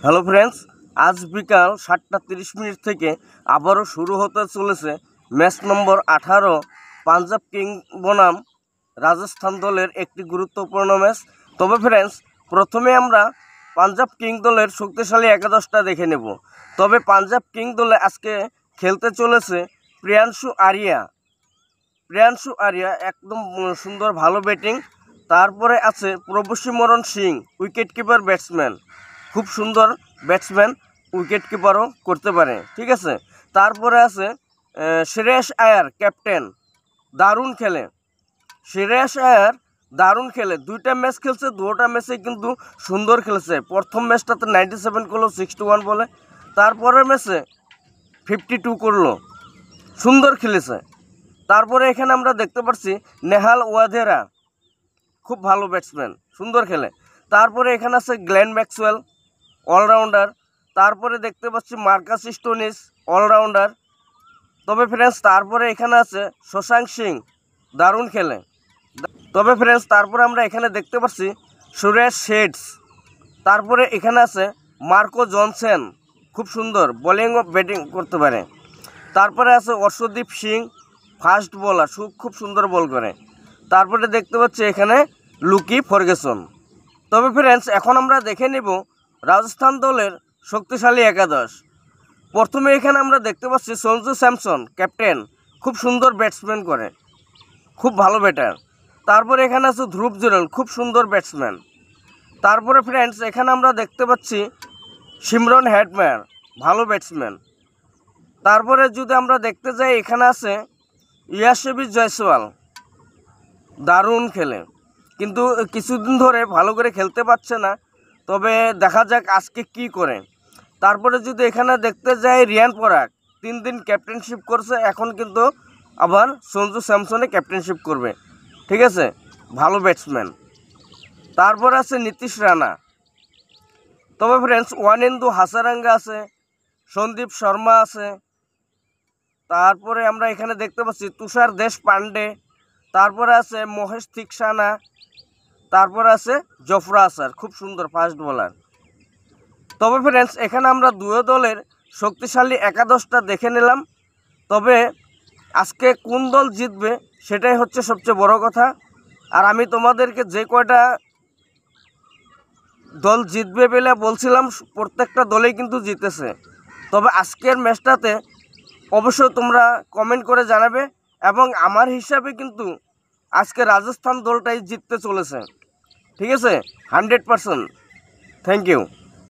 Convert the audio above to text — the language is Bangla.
হ্যালো ফ্রেন্ডস, আজ বিকাল 7:30 থেকে আবারও শুরু হতে চলেছে ম্যাচ নম্বর 18 পাঞ্জাব কিং বনাম রাজস্থান দলের একটি গুরুত্বপূর্ণ ম্যাচ। তবে ফ্রেন্ডস, প্রথমে আমরা পাঞ্জাব কিং দলের শক্তিশালী একাদশটা দেখে নেব। তবে পাঞ্জাব কিং দলে আজকে খেলতে চলেছে প্রিয়াংশু আরিয়া একদম সুন্দর ভালো ব্যাটিং। তারপরে আছে প্রভসিমরণ সিং, উইকেট কিপার ব্যাটসম্যান, খুব সুন্দর ব্যাটসম্যান, উইকেট কিপারও করতে পারে, ঠিক আছে। তারপরে আছে শ্রেয়াস আয়ার, ক্যাপ্টেন, দারুণ খেলে। শ্রেয়াস আয়ার দারুণ খেলে, দুইটা ম্যাচ খেলছে, দুটা ম্যাচে কিন্তু সুন্দর খেলেছে। প্রথম ম্যাচটাতে 97 করলো 61 বলে, তারপরের ম্যাচে 52 করলো, সুন্দর খেলেছে। তারপরে এখানে আমরা দেখতে পাচ্ছি নেহাল ওয়াধেরা, খুব ভালো ব্যাটসম্যান, সুন্দর খেলে। তারপরে এখানে আছে গ্লেন ম্যাক্সওয়েল, অলরাউন্ডার। তারপরে দেখতে পাচ্ছি মার্কাস স্টোনিস, অলরাউন্ডার। তবে ফ্রেন্ডস, তারপরে এখানে আছে শশাঙ্ক সিং, দারুণ খেলে। তবে ফ্রেন্ডস, তারপরে আমরা এখানে দেখতে পাচ্ছি সুরেশ শেডস। তারপরে এখানে আছে মার্কো জনসন, খুব সুন্দর বোলিং ও ব্যাটিং করতে পারে। তারপরে আছে অর্শদীপ সিং, ফাস্ট বোলার, খুব সুন্দর বল করে। তারপরে দেখতে পাচ্ছি এখানে লুকি ফার্গুসন। তবে ফ্রেন্ডস, এখন আমরা দেখে নেব রাজস্থান দলের শক্তিশালী একাদশ। প্রথমে এখানে আমরা দেখতে পাচ্ছি সঞ্জু স্যামসন, ক্যাপ্টেন, খুব সুন্দর ব্যাটসম্যান করে, খুব ভালো ব্যাটার। তারপরে এখানে আছে ধ্রুব জুরেল, খুব সুন্দর ব্যাটসম্যান। তারপরে ফ্রেন্ডস, এখানে আমরা দেখতে পাচ্ছি সিমরন হেটমেয়ার, ভালো ব্যাটসম্যান। তারপরে যদি আমরা দেখতে যাই, এখানে আছে ইয়াসেবি জয়সওয়াল, দারুণ খেলে, কিন্তু কিছুদিন ধরে ভালো করে খেলতে পারছে না। তবে দেখা যাক আজকে কি করে। তারপরে যদি এখানে দেখতে যাই রিয়ান পরাগ, 3 দিন ক্যাপ্টেনশিপ করছে, এখন কিন্তু আবার সঞ্জু স্যামসনে ক্যাপ্টেনশিপ করবে, ঠিক আছে, ভালো ব্যাটসম্যান। তারপরে আছে নীতিশ রানা। তবে ফ্রেন্ডস, ওয়ানেন্দু হাসারাঙ্গা আছে, সন্দীপ শর্মা আছে। তারপরে আমরা এখানে দেখতে পাচ্ছি তুষার দেশপান্ডে। তারপরে আছে মহেশ থিকসানা। তারপরে আছে জফরা আসার, খুব সুন্দর ফাস্ট বোলার। তবে ফ্রেন্ডস, এখানে আমরা দুই দলের শক্তিশালী একাদশটা দেখে নিলাম। তবে আজকে কোন দল জিতবে সেটাই হচ্ছে সবচেয়ে বড় কথা। আর আমি তোমাদেরকে যে কয়টা দল জিতবে বলে বলছিলাম, প্রত্যেকটা দলেই কিন্তু জিতেছে। তবে আজকের ম্যাচটাতে অবশ্যই তোমরা কমেন্ট করে জানাবে, এবং আমার হিসাবে কিন্তু আজকে রাজস্থান দলটাই জিততে চলেছে, ঠিক আছে, 100%। Thank you.